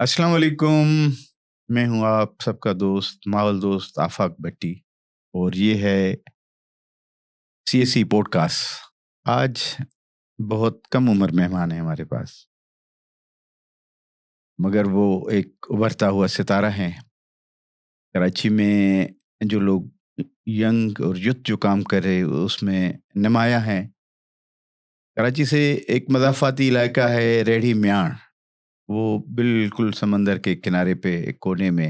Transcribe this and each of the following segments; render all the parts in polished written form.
السلام علیکم، میں ہوں آپ سب کا دوست ماحول دوست آفاق بٹی، اور یہ ہے C S C podcast. آج بہت کم عمر مہمان ہیں ہمارے پاس، مگر وہ ایک ابھرتا ہوا ستارہ ہیں۔ کراچی میں جو لوگ ینگ اور یوتھ جو کام کر رہے اس میں نمایاں ہیں۔ کراچی سے ایک مضافاتی علاقہ ہے ریڑھی میاں، وہ بالکل سمندر کے کنارے پہ ایک کونے میں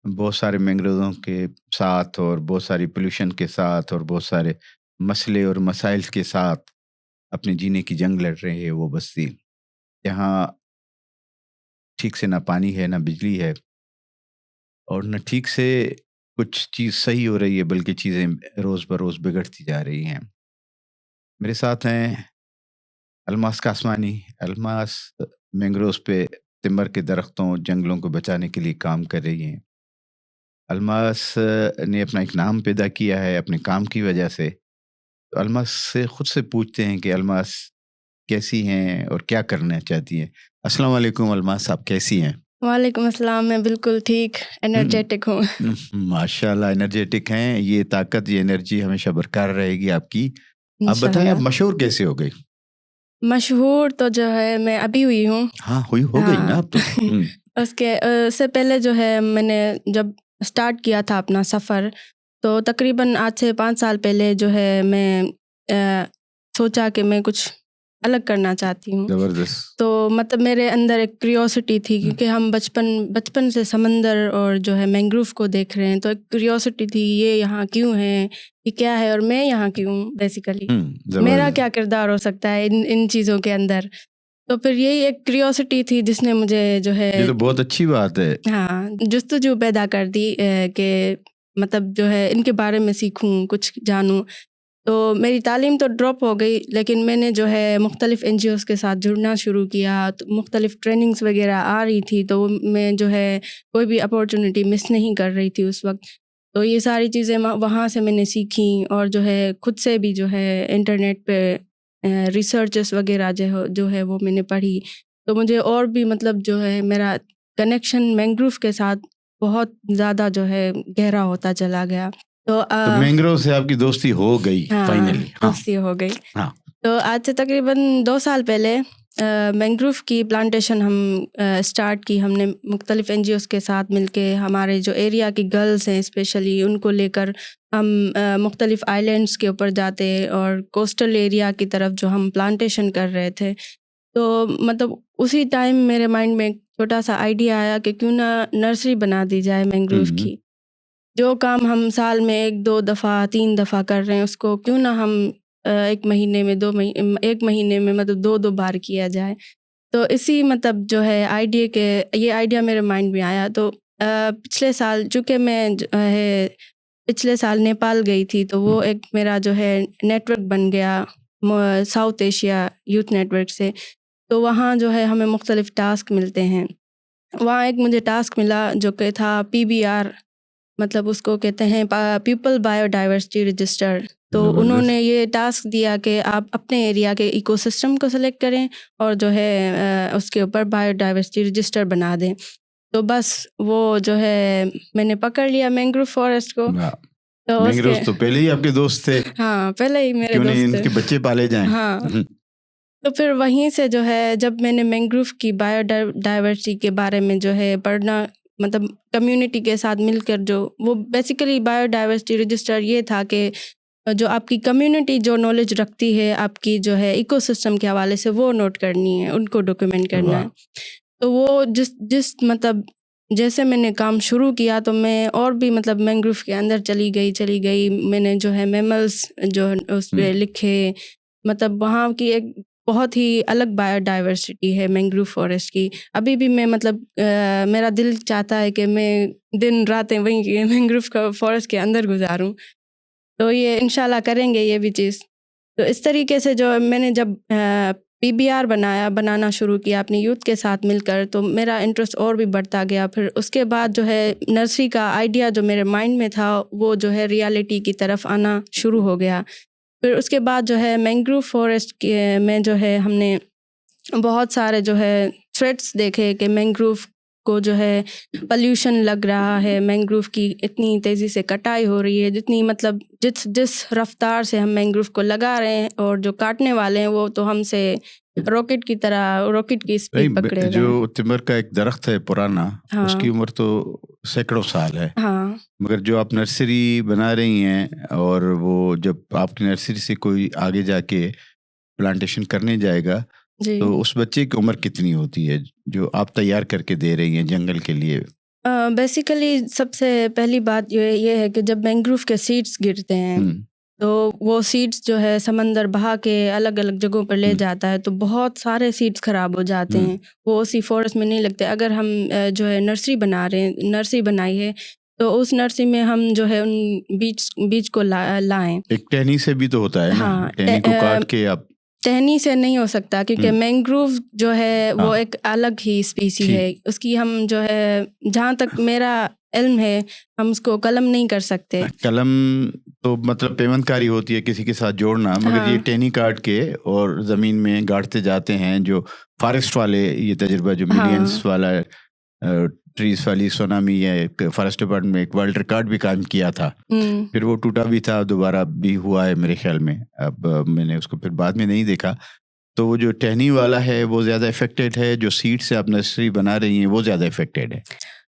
بہت سارے مینگروووں کے ساتھ اور بہت ساری پولیوشن کے ساتھ اور بہت سارے مسئلے اور مسائل کے ساتھ اپنے جینے کی جنگ لڑ رہے ہیں۔ وہ بستی جہاں ٹھیک سے نہ پانی ہے، نہ بجلی ہے، اور نہ ٹھیک سے کچھ چیز صحیح ہو رہی ہے، بلکہ چیزیں روز بروز بگڑتی جا رہی ہیں۔ میرے ساتھ ہیں الماس کاسمانی۔ الماس مینگروز پہ تمبر کے درختوں جنگلوں کو بچانے کے لیے کام کر رہی ہیں۔ الماس نے اپنا ایک نام پیدا کیا ہے اپنے کام کی وجہ سے۔ تو الماس سے خود سے پوچھتے ہیں کہ الماس کیسی ہیں اور کیا کرنا چاہتی ہیں۔ السلام علیکم الماس، آپ کیسی ہیں؟ وعلیکم السلام، میں بالکل ٹھیک، انرجیٹک ہوں۔ ماشاء اللہ، انرجیٹک ہیں۔ یہ طاقت، یہ انرجی ہمیشہ برقرار رہے گی آپ کی۔ آپ بتائیں، آپ مشہور کیسے ہو گئی؟ مشہور تو جو ہے میں ابھی ہوئی ہوں۔ ہاں ہو گئی نا اب تو۔ اس سے پہلے جو ہے میں نے جب اسٹارٹ کیا تھا اپنا سفر، تو تقریباً آج سے 5 سال پہلے جو ہے میں سوچا کہ میں کچھ الگ کرنا چاہتی ہوں۔ زبردست۔ تو مطلب میرے اندر ایک کیوریوسٹی تھی، کیونکہ ہم بچپن سے سمندر اور جو ہے مینگروو کو دیکھ رہے ہیں، تو ایک کیوریوسٹی تھی، یہ یہاں کیوں ہے، یہ کیا ہے، اور میں یہاں کیوں، بیسیکلی میرا کیا کردار ہو سکتا ہے ان چیزوں کے اندر۔ تو پھر یہی ایک کیوریوسٹی تھی جس نے مجھے جو ہے، یہ تو بہت اچھی بات ہے، ہاں، جستجو پیدا کر دی کہ مطلب جو ہے ان کے بارے میں سیکھوں، کچھ جانوں۔ تو میری تعلیم تو ڈراپ ہو گئی، لیکن میں نے جو ہے مختلف NGOs کے ساتھ جڑنا شروع کیا، تو مختلف ٹریننگز وغیرہ آ رہی تھی، تو میں جو ہے کوئی بھی اپورچونیٹی مس نہیں کر رہی تھی اس وقت۔ تو یہ ساری چیزیں وہاں سے میں نے سیکھیں، اور جو ہے خود سے بھی جو ہے انٹرنیٹ پہ ریسرچز وغیرہ جو ہے وہ میں نے پڑھی۔ تو مجھے اور بھی مطلب جو ہے میرا کنیکشن مینگروو کے ساتھ بہت زیادہ جو ہے گہرا ہوتا چلا گیا۔ تو مینگروو سے آپ کی دوستی ہو گئی فائنلی؟ دوستی ہو گئی۔ تو آج سے تقریباً 2 سال پہلے مینگروو کی پلانٹیشن ہم اسٹارٹ کی، ہم نے مختلف NGOs کے ساتھ مل کے، ہمارے جو ایریا کی گرلز ہیں اسپیشلی، ان کو لے کر ہم مختلف آئی لینڈس کے اوپر جاتے، اور کوسٹل ایریا کی طرف جو ہم پلانٹیشن کر رہے تھے۔ تو مطلب اسی ٹائم میرے مائنڈ میں ایک چھوٹا سا آئیڈیا آیا کہ کیوں نہ نرسری بنا دی جائے مینگروو کی۔ جو کام ہم سال میں 1-2 دفعہ 3 دفعہ کر رہے ہیں، اس کو کیوں نہ ہم ایک مہینے میں مطلب 2 بار کیا جائے۔ تو اسی مطلب جو ہے یہ آئیڈیا میرے مائنڈ میں آیا۔ تو پچھلے سال، چونکہ میں پچھلے سال نیپال گئی تھی، تو وہ ایک میرا جو ہے نیٹ ورک بن گیا South Asia Youth Network سے۔ تو وہاں جو ہے ہمیں مختلف ٹاسک ملتے ہیں۔ وہاں ایک مجھے ٹاسک ملا جو کہ تھا PBR، مطلب اس کو کہتے ہیں پیپل بایو ڈائیورسٹی رجسٹر۔ تو انہوں نے یہ ٹاسک دیا کہ آپ اپنے ایریا کے ایکو سسٹم کو سلیکٹ کریں، اور جو ہے اس کے اوپر بایو ڈائیورسٹی رجسٹر بنا دیں۔ تو بس وہ جو ہے میں نے پکڑ لیا مینگروو فارسٹ کو۔ تو پہلے ہی آپ کے دوست تھے؟ ہاں، پہلے ہی میرے دوست تھے، ان کے بچے پالے جائیں۔ ہاں، تو پھر وہیں سے جو ہے جب میں نے مینگروو کی بایو ڈائیورسٹی کے بارے میں جو ہے پڑھنا، مطلب کمیونٹی کے ساتھ مل کر، جو وہ بیسیکلی بایو ڈائیورسٹی رجسٹر یہ تھا کہ جو آپ کی کمیونٹی جو نالج رکھتی ہے آپ کی جو ہے ایکو سسٹم کے حوالے سے، وہ نوٹ کرنی ہے، ان کو ڈاکیومنٹ کرنا ہے۔ تو وہ جس مطلب جیسے میں نے کام شروع کیا، تو میں اور بھی مطلب مینگروو کے اندر چلی گئی، میں نے جو ہے میملز جو اس پہ لکھے، مطلب وہاں کی ایک بہت ہی الگ بایو ڈائیورسٹی ہے مینگروو فارسٹ کی۔ ابھی بھی میں مطلب میرا دل چاہتا ہے کہ میں دن راتیں وہیں مینگروو فارسٹ کے اندر گزاروں۔ تو یہ انشاءاللہ کریں گے یہ بھی چیز۔ تو اس طریقے سے جو میں نے جب PBR بنانا شروع کیا اپنی یوتھ کے ساتھ مل کر، تو میرا انٹرسٹ اور بھی بڑھتا گیا۔ پھر اس کے بعد جو ہے نرسری کا آئیڈیا جو میرے مائنڈ میں تھا، وہ جو ہے ریالٹی کی طرف آنا شروع ہو گیا۔ پھر اس کے بعد جو ہے مینگروو فارسٹ میں جو ہے ہم نے بہت سارے جو ہے تھریٹس دیکھے کہ مینگروو کو جو ہے پلیوشن لگ رہا ہے, مینگروو کی اتنی تیزی سے کٹائی ہو رہی ہے, جتنی مطلب جس رفتار سے ہم مینگروو کو لگا رہے ہیں, اور جو کاٹنے والے ہیں وہ تو ہم سے راکٹ کی طرح راکٹ کی اسپیڈ پکڑے ہوئے ہیں. جو تمر کا ایک درخت ہے پرانا, اس کی عمر تو سینکڑوں سال ہے, مگر جو آپ نرسری بنا رہی ہیں, اور وہ جب آپ کی نرسری سے کوئی آگے جا کے پلانٹیشن کرنے جائے گا تو اس بچے کی عمر کتنی ہوتی ہے جو آپ تیار کر کے دے رہی ہیں جنگل کے لیے؟ بیسیکلی سب سے پہلی بات یہ ہے کہ جب مینگروو کے سیڈس گرتے ہیں تو وہ سیڈس جو ہے سمندر بہا کے الگ الگ جگہوں پر لے جاتا ہے, تو بہت سارے سیڈس خراب ہو جاتے ہیں, وہ اسی فورسٹ میں نہیں لگتے. اگر ہم جو ہے نرسری بنا رہے ہیں, نرسری بنائی ہے, تو اس نرسری میں ہم جو ہے ان بیج کو لائیں. ایک ٹہنی سے بھی تو ہوتا ہے نا, ٹہنی کو کاٹ کے آپ. ٹہنی سے نہیں ہو سکتا کیونکہ مینگروو جو ہے وہ ایک الگ ہی اسپیسی ہے, اس کی ہم جو ہے جہاں تک میرا علم ہے ہم اس کو قلم نہیں کر سکتے. قلم تو مطلب پیوند کاری ہوتی ہے کسی کے ساتھ جوڑنا, مگر یہ ٹہنی کاٹ کے اور زمین میں گاڑتے جاتے ہیں. جو فارسٹ والے یہ تجربہ جو ملینس والا ٹریز والی سونامی یا فارسٹ ڈپارٹمنٹ میں ایک ورلڈ ریکارڈ بھی قائم کیا تھا, پھر وہ ٹوٹا بھی تھا, دوبارہ بھی ہوا ہے میرے خیال میں. اب میں نے اس کو پھر بعد میں نہیں دیکھا. تو وہ جو ٹہنی والا ہے وہ زیادہ افیکٹڈ ہے, جو سیڈ سے آپ نرسری بنا رہی ہیں وہ زیادہ افیکٹڈ ہے.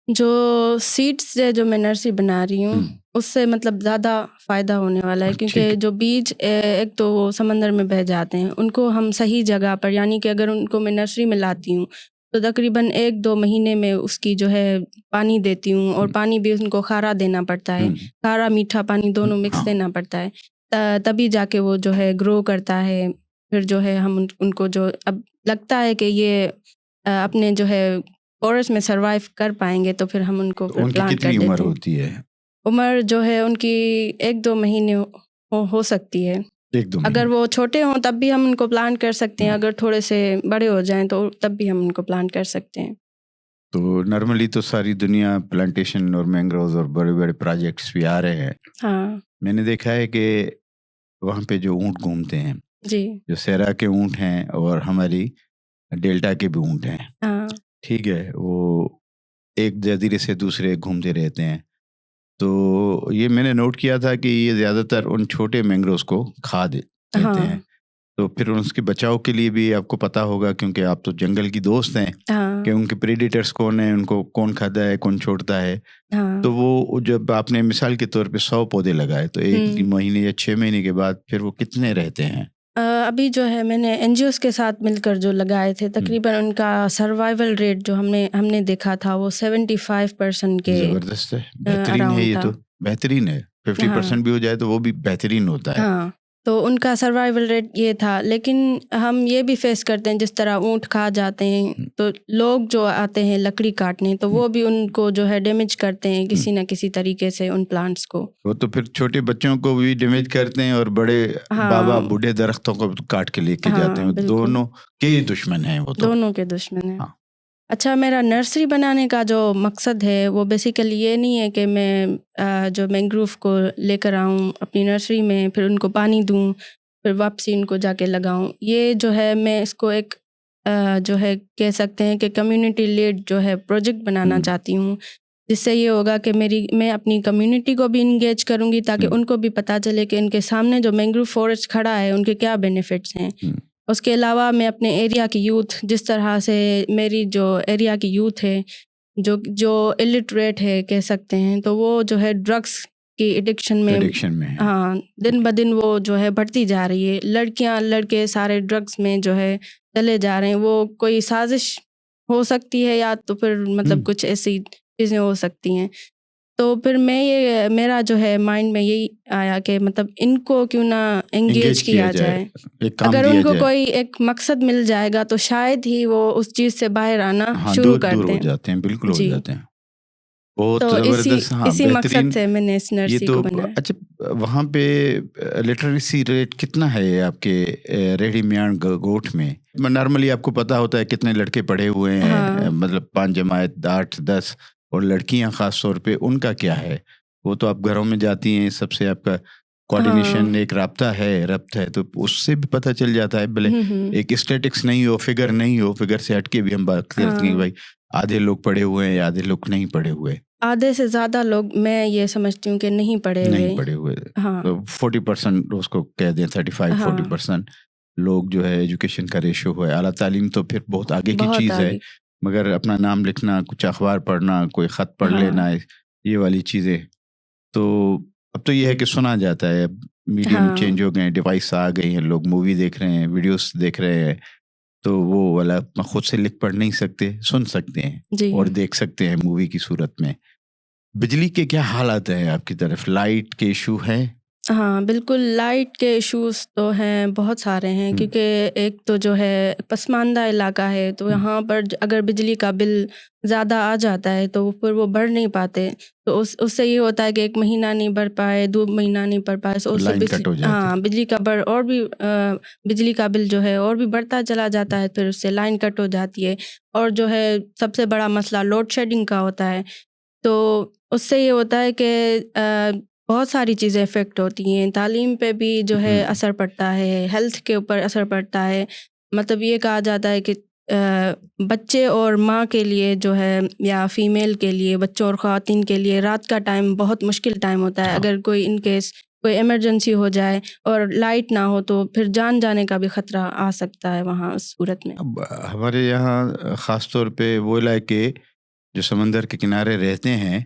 جو سیڈس سے جو میں نرسری بنا رہی ہوں اس سے مطلب زیادہ فائدہ ہونے والا ہے, کیونکہ جو بیج ایک تو وہ سمندر میں بہہ جاتے ہیں, ان کو ہم صحیح جگہ پر, یعنی کہ اگر ان کو میں نرسری میں لاتی ہوں تو تقریباً 1-2 مہینے میں اس کی جو ہے پانی دیتی ہوں, اور پانی بھی ان کو کھارا دینا پڑتا ہے, کھارا میٹھا پانی دونوں مکس دینا پڑتا ہے, تبھی جا کے وہ جو ہے گرو کرتا ہے. پھر جو ہے ہم ان کو جو اب لگتا ہے کہ یہ اپنے جو ہے فورسٹ میں سروائیو کر پائیں گے, تو پھر ہم ان کو پلانٹ کر دیتے ہیں. عمر ہوتی ہے؟ عمر جو ہے ان کی 1-2 مہینے ہو سکتی ہے. اگر وہ چھوٹے ہوں تب بھی ہم ان کو پلانٹ کر سکتے ہیں, اگر تھوڑے سے بڑے ہو جائیں تو تب بھی ہم ان کو پلانٹ کر سکتے ہیں. تو نارملی تو ساری دنیا پلانٹیشن اور مینگروز اور بڑے بڑے پروجیکٹس بھی آ رہے ہیں. میں نے دیکھا ہے کہ وہاں پہ جو اونٹ گھومتے ہیں, جو سیرا کے اونٹ ہیں اور ہماری ڈیلٹا کے بھی اونٹ ہیں, ٹھیک ہے, وہ ایک جزیرے سے دوسرے گھومتے رہتے ہیں. تو یہ میں نے نوٹ کیا تھا کہ یہ زیادہ تر ان چھوٹے مینگروز کو کھا دیتے ہیں. تو پھر اس کے بچاؤ کے لیے بھی آپ کو پتا ہوگا, کیونکہ آپ تو جنگل کی دوست ہیں, کہ ان کے پریڈیٹرز کون ہیں, ان کو کون کھاتا ہے, کون چھوڑتا ہے. تو وہ جب آپ نے مثال کے طور پہ 100 پودے لگائے تو 1 مہینے یا 6 مہینے کے بعد پھر وہ کتنے رہتے ہیں؟ ابھی جو ہے میں نے این جی اوز کے ساتھ مل کر جو لگائے تھے, تقریباً ان کا سروائیول ریٹ جو ہم نے دیکھا تھا وہ 75% کے. زبردست ہے, بہترین ہے, یہ تو بہترین ہے. 50% بھی ہو جائے تو وہ بھی بہترین ہوتا ہے. تو ان کا سروائیول ریٹ یہ تھا. لیکن ہم یہ بھی فیس کرتے ہیں, جس طرح اونٹ کھا جاتے ہیں تو لوگ جو آتے ہیں لکڑی کاٹنے, تو وہ بھی ان کو جو ہے ڈیمیج کرتے ہیں کسی نہ کسی طریقے سے ان پلانٹس کو. وہ تو پھر چھوٹے بچوں کو بھی ڈیمیج کرتے ہیں, اور بڑے بابا بوڑھے درختوں کو کاٹ کے لے کے جاتے ہیں. دونوں کے دشمن ہیں وہ تو. دونوں کے دشمن ہیں. اچھا, میرا نرسری بنانے کا جو مقصد ہے وہ بیسیکلی یہ نہیں ہے کہ میں جو مینگروو کو لے کر آؤں اپنی نرسری میں, پھر ان کو پانی دوں, پھر واپسی ان کو جا کے لگاؤں. یہ جو ہے میں اس کو ایک جو ہے کہہ سکتے ہیں کہ کمیونٹی لیڈ جو ہے پروجیکٹ بنانا چاہتی ہوں, جس سے یہ ہوگا کہ میں اپنی کمیونٹی کو بھی انگیج کروں گی, تاکہ ان کو بھی پتہ چلے کہ ان کے سامنے جو مینگروو فارسٹ کھڑا ہے ان کے کیا بینیفٹس ہیں. اس کے علاوہ میں اپنے ایریا کی یوتھ, جس طرح سے میری جو ایریا کی یوتھ ہے جو الٹریٹ ہے کہہ سکتے ہیں, تو وہ جو ہے ڈرگس کی ایڈکشن میں دن بدن وہ جو ہے بڑھتی جا رہی ہے. لڑکیاں لڑکے سارے ڈرگس میں جو ہے چلے جا رہے ہیں. وہ کوئی سازش ہو سکتی ہے یا تو پھر مطلب کچھ ایسی چیزیں ہو سکتی ہیں. تو پھر میرا جو ہے مائنڈ میں یہی آیا کہ مطلب ان کو کیوں نہ انگیج کیا جائے. اگر ان کو کوئی ایک مقصد مل جائے گا تو شاید ہی وہ اس چیز سے باہر آنا شروع کر دیں. ہو جاتے ہیں, بالکل ہو جاتے ہیں. تو اسی مقصد سے میں نے اس نرسری کو بنایا. اچھا, وہاں پہ لٹریسی ریٹ کتنا ہے آپ کے ریڈی میان گوٹھ میں؟ نارملی آپ کو پتا ہوتا ہے کتنے لڑکے پڑھے ہوئے ہیں, مطلب 5 جماعت 8-10, اور لڑکیاں خاص طور پہ ان کا کیا ہے؟ وہ تو آپ گھروں میں جاتی ہیں, سب سے آپ کا کوآرڈینیشن ایک رابطہ ہے، ربط ہے، تو اس سے بھی پتہ چل جاتا ہے. بھلے ایک اسٹیٹکس نہیں ہو، فگر نہیں ہو، فگر سے ہٹ کے بھی ہم بات کرتے ہیں کہ بھائی آدھے لوگ پڑھے ہوئے ہیں یا آدھے لوگ نہیں پڑھے ہوئے. آدھے سے زیادہ لوگ میں یہ سمجھتی ہوں کہ نہیں پڑھے ہوئے. ہاں 40% اس کو کہہ دیں 35-40% لوگ جو ہے ایجوکیشن کا ریشو ہے. اعلیٰ تعلیم تو پھر بہت آگے کی چیز ہے، مگر اپنا نام لکھنا، کچھ اخبار پڑھنا، کوئی خط پڑھ لینا، یہ والی چیزیں تو اب تو یہ ہے کہ سنا جاتا ہے. میڈیم چینج ہو گئے ہیں، ڈیوائس آ گئی ہیں، لوگ مووی دیکھ رہے ہیں، ویڈیوز دیکھ رہے ہیں، تو وہ والا خود سے لکھ پڑھ نہیں سکتے، سن سکتے ہیں اور دیکھ سکتے ہیں مووی کی صورت میں. بجلی کے کیا حالات ہیں آپ کی طرف؟ لائٹ کے ایشو ہیں؟ ہاں بالکل، لائٹ کے ایشوز تو ہیں، بہت سارے ہیں، کیونکہ ایک تو جو ہے پسماندہ علاقہ ہے، تو یہاں پر اگر بجلی کا بل زیادہ آ جاتا ہے تو پھر وہ بڑھ نہیں پاتے، تو اس سے یہ ہوتا ہے کہ 1 مہینہ نہیں بڑھ پائے، 2 مہینہ نہیں بڑھ پائے، تو اس سے بجلی کا اور بھی بجلی کا بل جو ہے اور بھی بڑھتا چلا جاتا ہے، پھر اس سے لائن کٹ ہو جاتی ہے. اور جو ہے سب سے بڑا مسئلہ لوڈ شیڈنگ کا ہوتا ہے، تو اس سے یہ ہوتا ہے کہ بہت ساری چیزیں افیکٹ ہوتی ہیں. تعلیم پہ بھی جو ہے اثر پڑتا ہے، ہیلتھ کے اوپر اثر پڑتا ہے. مطلب یہ کہا جاتا ہے کہ بچے اور ماں کے لیے جو ہے، یا فیمیل کے لیے، بچوں اور خواتین کے لیے رات کا ٹائم بہت مشکل ٹائم ہوتا ہے. اگر کوئی ان کیس کوئی ایمرجنسی ہو جائے اور لائٹ نہ ہو تو پھر جان جانے کا بھی خطرہ آ سکتا ہے وہاں اس صورت میں. اب ہمارے یہاں خاص طور پہ وہ علاقے جو سمندر کے کنارے رہتے ہیں،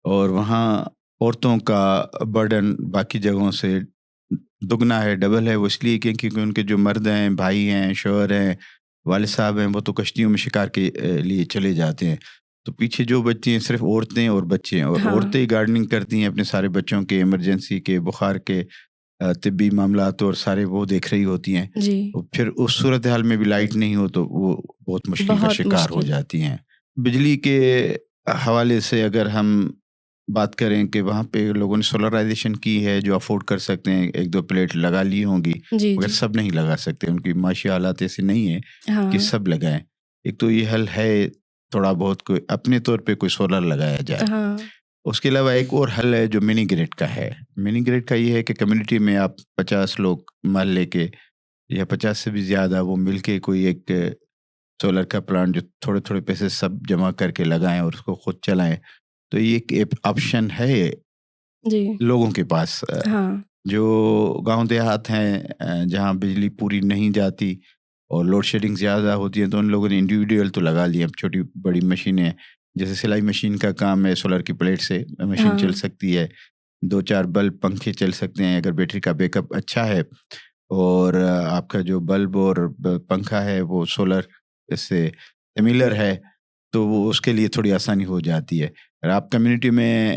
اور وہاں عورتوں کا برڈن باقی جگہوں سے دگنا ہے، ڈبل ہے. وہ اس لیے کیونکہ ان کے جو مرد ہیں، بھائی ہیں، شوہر ہیں، والد صاحب ہیں، وہ تو کشتیوں میں شکار کے لیے چلے جاتے ہیں، تو پیچھے جو بچے ہیں صرف عورتیں اور بچے ہیں. اور عورتیں ہی گارڈننگ کرتی ہیں اپنے سارے بچوں کے، ایمرجنسی کے، بخار کے، طبی معاملات، اور سارے وہ دیکھ رہی ہوتی ہیں. پھر اس صورتحال میں بھی لائٹ نہیں ہو تو وہ بہت مشکل کا شکار ہو جاتی ہیں. بجلی کے حوالے سے اگر ہم بات کریں کہ وہاں پہ لوگوں نے سولرائزیشن کی ہے، جو افورڈ کر سکتے ہیں 1-2 پلیٹ لگا لی ہوں گی، مگر سب نہیں لگا سکتے، ان کی معاشی حالات ایسے نہیں ہیں کہ سب لگائیں. ایک تو یہ حل ہے تھوڑا بہت کوئی اپنے طور پہ کوئی سولر لگایا جائے. اس کے علاوہ ایک اور حل ہے جو منی گریڈ کا ہے. منی گریڈ کا یہ ہے کہ کمیونٹی میں آپ 50 لوگ محلے کے یا 50 سے بھی زیادہ وہ مل کے کوئی ایک سولر کا پلانٹ جو تھوڑے تھوڑے پیسے سب جمع کر کے لگائیں اور اس کو خود چلائیں. تو یہ ایک آپشن ہے لوگوں کے پاس. جو گاؤں دیہات ہیں جہاں بجلی پوری نہیں جاتی اور لوڈ شیڈنگ زیادہ ہوتی ہے، تو ان لوگوں نے انڈیویڈیول تو لگا لی. اب چھوٹی بڑی مشینیں جیسے سلائی مشین کا کام ہے، سولر کی پلیٹ سے مشین چل سکتی ہے. 2-4 بلب پنکھے چل سکتے ہیں اگر بیٹری کا بیک اپ اچھا ہے، اور آپ کا جو بلب اور پنکھا ہے وہ سولر سے سیملر ہے، تو وہ اس کے لیے تھوڑی آسانی ہو جاتی ہے. اگر آپ کمیونٹی میں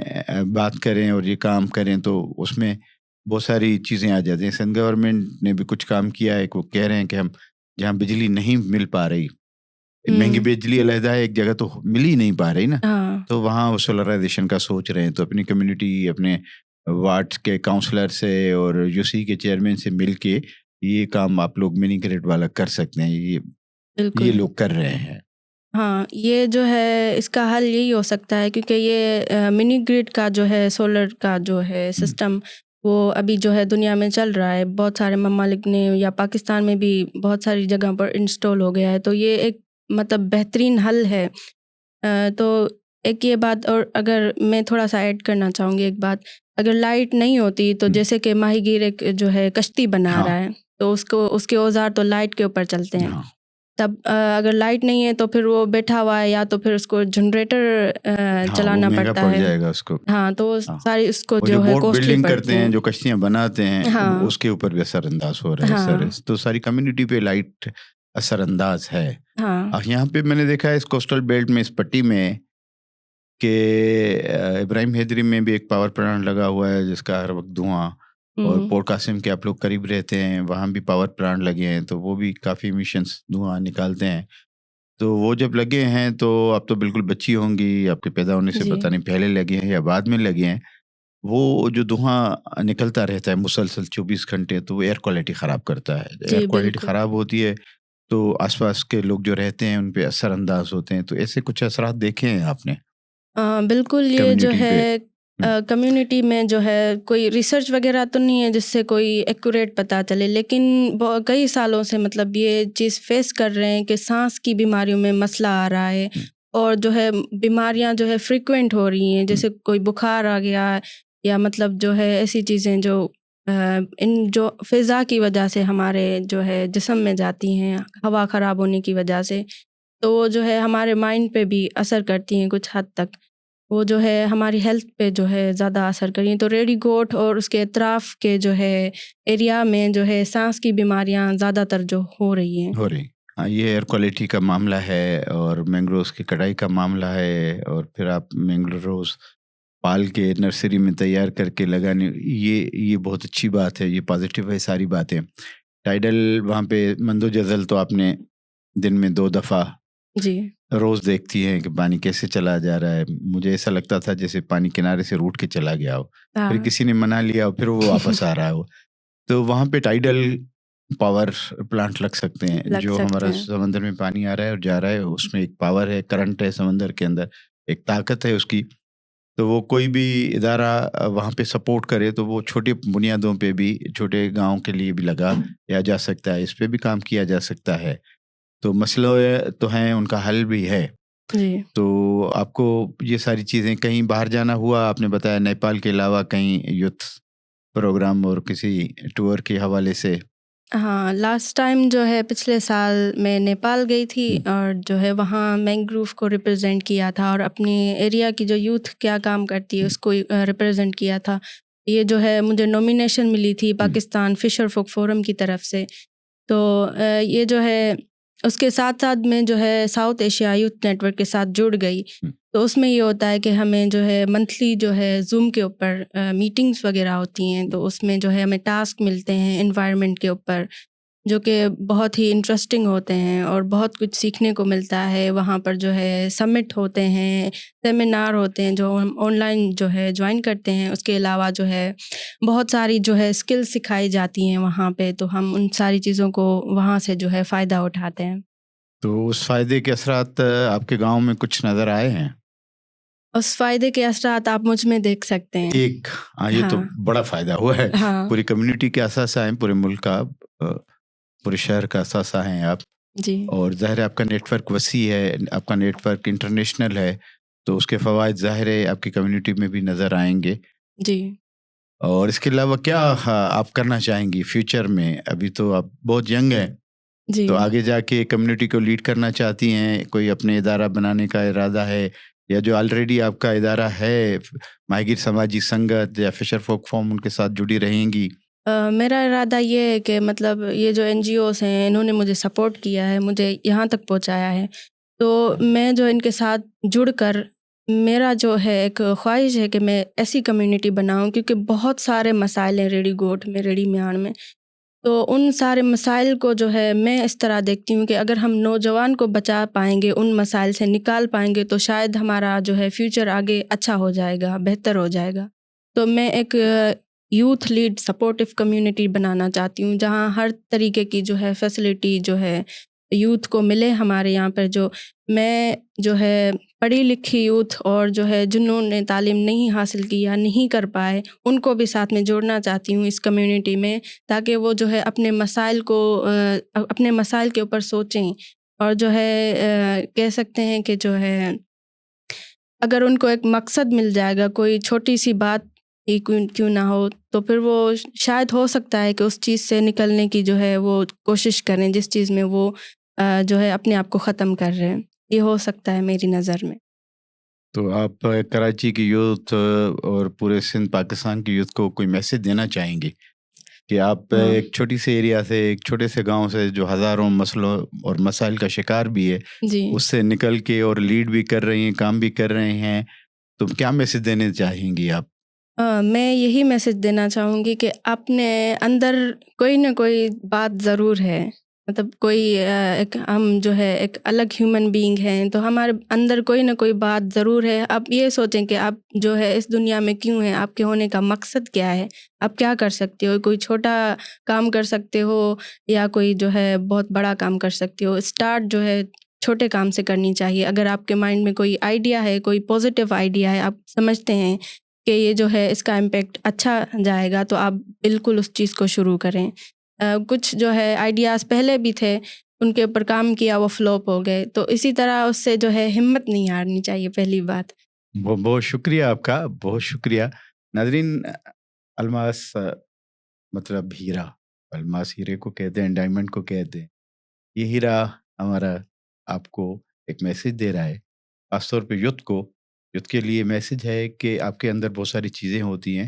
بات کریں اور یہ کام کریں تو اس میں بہت ساری چیزیں آ جاتی ہیں. سندھ گورنمنٹ نے بھی کچھ کام کیا ہے کہ وہ کہہ رہے ہیں کہ ہم جہاں بجلی نہیں مل پا رہی، مہنگی بجلی علیحدہ ہے، ایک جگہ تو مل ہی نہیں پا رہی نا، تو وہاں وہ سولرائزیشن کا سوچ رہے ہیں. تو اپنی کمیونٹی، اپنے وارڈ کے کاؤنسلر سے اور یو سی کے چیئرمین سے مل کے یہ کام آپ لوگ منی گریڈ والا کر سکتے ہیں. یہ لوگ کر رہے ہیں. یہ جو ہے اس کا حل یہی ہو سکتا ہے، کیونکہ یہ منی گریڈ کا جو ہے سولر کا جو ہے سسٹم، وہ ابھی جو ہے دنیا میں چل رہا ہے. بہت سارے ممالک نے، یا پاکستان میں بھی بہت ساری جگہ پر انسٹال ہو گیا ہے. تو یہ ایک مطلب بہترین حل ہے. تو ایک یہ بات، اور اگر میں تھوڑا سا ایڈ کرنا چاہوں گی ایک بات، اگر لائٹ نہیں ہوتی تو جیسے کہ ماہی گیر ایک جو ہے کشتی بنا رہا ہے، تو اس کے اوزار تو لائٹ کے اوپر چلتے ہیں. تب اگر لائٹ نہیں ہے تو پھر وہ بیٹھا ہوا ہے، یا تو پھر اس کو جنریٹر چلانا پڑتا ہے. جائے گا اس کو. تو ساری اس کو جو ہے بلڈنگ کرتے ہیں، جو کشتیاں بناتے ہیں، اس کے اوپر بھی اثر انداز ہو رہا ہے سر. تو ساری کمیونٹی پہ لائٹ اثر انداز ہے. یہاں پہ میں نے دیکھا ہے اس کوسٹل بیلٹ میں، اس پٹی میں، کہ ابراہیم حیدری میں بھی ایک پاور پلانٹ لگا ہوا ہے جس کا ہر وقت دھواں، اور پورٹ قاسم کے آپ لوگ قریب رہتے ہیں، وہاں بھی پاور پلانٹ لگے ہیں، تو وہ بھی کافی ایمیشنز دھواں نکالتے ہیں. تو وہ جب لگے ہیں تو آپ تو بالکل بچی ہوں گی، آپ کے پیدا ہونے سے پتہ نہیں پہلے لگے ہیں یا بعد میں لگے ہیں. وہ جو دھواں نکلتا رہتا ہے مسلسل 24 گھنٹے، تو وہ ایئر کوالٹی خراب کرتا ہے. ایئر کوالٹی خراب ہوتی ہے تو آس پاس کے لوگ جو رہتے ہیں ان پہ اثر انداز ہوتے ہیں. تو ایسے کچھ اثرات دیکھے ہیں آپ نے؟ بالکل. یہ جو ہے کمیونٹی میں جو ہے کوئی ریسرچ وغیرہ تو نہیں ہے جس سے کوئی ایکوریٹ پتہ چلے، لیکن کئی سالوں سے مطلب یہ چیز فیس کر رہے ہیں کہ سانس کی بیماریوں میں مسئلہ آ رہا ہے، اور جو ہے بیماریاں جو ہے فریکوینٹ ہو رہی ہیں، جیسے کوئی بخار آ گیا، یا مطلب جو ہے ایسی چیزیں جو ان جو فضا کی وجہ سے ہمارے جو ہے جسم میں جاتی ہیں، ہوا خراب ہونے کی وجہ سے، تو وہ جو ہے ہمارے مائنڈ پہ بھی اثر کرتی ہیں کچھ حد تک، وہ جو ہے ہماری ہیلتھ پہ جو ہے زیادہ اثر کر رہی ہیں۔ تو ریڈی گوٹ اور اس کے اطراف کے جو ہے ایریا میں جو ہے سانس کی بیماریاں زیادہ تر جو ہو رہی ہیں۔ ہاں، یہ ایئر کوالٹی کا معاملہ ہے، اور مینگروز کی کٹائی کا معاملہ ہے، اور پھر آپ مینگروز پال کے نرسری میں تیار کر کے لگانے، یہ بہت اچھی بات ہے، یہ پازیٹیو ہے ساری باتیں۔ ٹائیڈل وہاں پہ مندو جزل تو آپ نے دن میں 2 دفعہ جی روز دیکھتی ہیں کہ پانی کیسے چلا جا رہا ہے۔ مجھے ایسا لگتا تھا جیسے پانی کنارے سے روٹ کے چلا گیا ہو، پھر کسی نے منا لیا اور پھر وہ واپس آ رہا ہو۔ تو وہاں پہ ٹائیڈل پاور پلانٹ لگ سکتے ہیں، جو ہمارا سمندر میں پانی آ رہا ہے اور جا رہا ہے، اس میں ایک پاور ہے، کرنٹ ہے سمندر کے اندر، ایک طاقت ہے اس کی۔ تو وہ کوئی بھی ادارہ وہاں پہ سپورٹ کرے تو وہ چھوٹی بنیادوں پہ بھی، چھوٹے گاؤں کے لیے بھی لگایا جا سکتا ہے، اس پہ بھی کام کیا جا سکتا ہے۔ تو مسئلہ تو ہیں، ان کا حل بھی ہے۔ جی، تو آپ کو یہ ساری چیزیں، کہیں باہر جانا ہوا، آپ نے بتایا نیپال کے علاوہ کہیں یوتھ پروگرام اور کسی ٹور کے حوالے سے؟ ہاں، لاسٹ ٹائم جو ہے پچھلے سال میں نیپال گئی تھی، اور جو ہے وہاں مینگروو کو ریپرزینٹ کیا تھا، اور اپنی ایریا کی جو یوتھ کیا کام کرتی ہے اس کو ریپرزینٹ کیا تھا۔ یہ جو ہے مجھے نومینیشن ملی تھی پاکستان فشر فوک فورم کی طرف سے۔ تو یہ جو ہے اس کے ساتھ ساتھ میں جو ہے South Asia Youth Network کے ساتھ جڑ گئی۔ تو اس میں یہ ہوتا ہے کہ ہمیں جو ہے منتھلی جو ہے زوم کے اوپر میٹنگز وغیرہ ہوتی ہیں، تو اس میں جو ہے ہمیں ٹاسک ملتے ہیں انوائرمنٹ کے اوپر، جو کہ بہت ہی انٹرسٹنگ ہوتے ہیں اور بہت کچھ سیکھنے کو ملتا ہے۔ وہاں پر جو ہے سمٹ ہوتے ہیں، سیمینار ہوتے ہیں جو ہم آن لائن جو ہے جوائن کرتے ہیں۔ اس کے علاوہ جو ہے بہت ساری جو ہے اسکل سکھائی جاتی ہیں وہاں پہ، تو ہم ان ساری چیزوں کو وہاں سے جو ہے فائدہ اٹھاتے ہیں۔ تو اس فائدے کے اثرات آپ کے گاؤں میں کچھ نظر آئے ہیں؟ اس فائدے کے اثرات آپ مجھ میں دیکھ سکتے ہیں۔ یہ تو بڑا فائدہ ہوا ہے، پوری کمیونٹی کے اثاثہ ہیں، پورے ملک کا، پورے شہر کا اثاثہ ہیں آپ۔ جی، اور ظاہر ہے آپ کا نیٹ ورک وسیع ہے، آپ کا نیٹ ورک انٹرنیشنل ہے، تو اس کے فوائد ظاہر ہے آپ کی کمیونٹی میں بھی نظر آئیں گے۔ جی، اور اس کے علاوہ کیا آپ کرنا چاہیں گی فیوچر میں؟ ابھی تو آپ بہت ینگ ہیں، جی، تو آگے جا کے کمیونٹی کو لیڈ کرنا چاہتی ہیں، کوئی اپنے ادارہ بنانے کا ارادہ ہے، یا جو آلریڈی آپ کا ادارہ ہے ماہی گیر سماجی سنگت یا فشر فوک فارم، ان کے ساتھ جڑی رہیں گی؟ میرا ارادہ یہ ہے کہ مطلب یہ جو NGOs ہیں انہوں نے مجھے سپورٹ کیا ہے، مجھے یہاں تک پہنچایا ہے، تو میں جو ان کے ساتھ جڑ کر، میرا جو ہے ایک خواہش ہے کہ میں ایسی کمیونٹی بناؤں، کیونکہ بہت سارے مسائل ہیں ریڈی گوٹ میں، ریڈی میان میں۔ تو ان سارے مسائل کو جو ہے میں اس طرح دیکھتی ہوں کہ اگر ہم نوجوان کو بچا پائیں گے، ان مسائل سے نکال پائیں گے، تو شاید ہمارا جو ہے فیوچر آگے اچھا ہو جائے گا، بہتر ہو جائے گا۔ تو میں ایک یوتھ لیڈ سپورٹیو کمیونٹی بنانا چاہتی ہوں، جہاں ہر طریقے کی جو ہے فیسلٹی جو ہے یوتھ کو ملے۔ ہمارے یہاں پر میں جو ہے پڑھی لکھی یوتھ اور جو ہے جنہوں نے تعلیم نہیں حاصل کی یا نہیں کر پائے، ان کو بھی ساتھ میں جوڑنا چاہتی ہوں اس کمیونٹی میں، تاکہ وہ جو ہے اپنے مسائل کے اوپر سوچیں، اور جو ہے کہہ سکتے ہیں کہ جو ہے اگر ان کو ایک مقصد مل جائے گا، کوئی چھوٹی سی بات ہی کیوں نہ ہو، تو پھر وہ شاید ہو سکتا ہے کہ اس چیز سے نکلنے کی جو ہے وہ کوشش کریں جس چیز میں وہ جو ہے اپنے آپ کو ختم کر رہے ہیں۔ یہ ہو سکتا ہے میری نظر میں۔ تو آپ کراچی کی یوتھ اور پورے سندھ پاکستان کی یوتھ کو کوئی میسج دینا چاہیں گے کہ آپ ایک چھوٹی سی ایریا سے، ایک چھوٹے سے گاؤں سے، جو ہزاروں مسئلوں اور مسائل کا شکار بھی ہے، جی، اس سے نکل کے اور لیڈ بھی کر رہی ہیں، کام بھی کر رہے ہیں، تو کیا میسج دینے چاہیں گی آپ؟ میں یہی میسج دینا چاہوں گی کہ اپنے اندر کوئی نہ کوئی بات ضرور ہے، مطلب کوئی ایک ہم جو ہے ایک الگ ہیومن بینگ ہیں، تو ہمارے اندر کوئی نہ کوئی بات ضرور ہے۔ آپ یہ سوچیں کہ آپ جو ہے اس دنیا میں کیوں ہیں، آپ کے ہونے کا مقصد کیا ہے، آپ کیا کر سکتے ہو، کوئی چھوٹا کام کر سکتے ہو یا کوئی جو ہے بہت بڑا کام کر سکتے ہو۔ اسٹارٹ جو ہے چھوٹے کام سے کرنی چاہیے۔ اگر آپ کے مائنڈ میں کوئی آئیڈیا ہے، کوئی پازیٹیو آئیڈیا ہے، آپ سمجھتے ہیں کہ یہ جو ہے اس کا امپیکٹ اچھا جائے گا تو آپ بالکل اس چیز کو شروع کریں. کچھ جو ہے آئیڈیاز پہلے بھی تھے, ان کے اوپر کام کیا, وہ فلوپ ہو گئے, تو اسی طرح اس سے جو ہے ہمت نہیں ہارنی چاہیے. پہلی بات بہت بہت شکریہ آپ کا, بہت شکریہ. ناظرین, الماس مطلب ہیرا, الماس ہیرے کو کہتے ہیں, ڈائمنڈ کو کہتے ہیں. یہ ہیرا ہمارا آپ کو ایک میسج دے رہا ہے, خاص طور پہ یوتھ کو. یوتھ کے لیے میسج ہے کہ آپ کے اندر بہت ساری چیزیں ہوتی ہیں,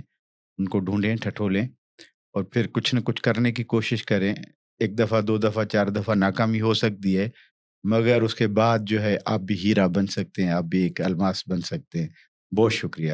ان کو ڈھونڈیں, ٹھٹولیں, اور پھر کچھ نہ کچھ کرنے کی کوشش کریں. ایک دفعہ, دو دفعہ, چار دفعہ ناکامی ہو سکتی ہے, مگر اس کے بعد جو ہے آپ بھی ہیرا بن سکتے ہیں, آپ بھی ایک الماس بن سکتے ہیں. بہت شکریہ.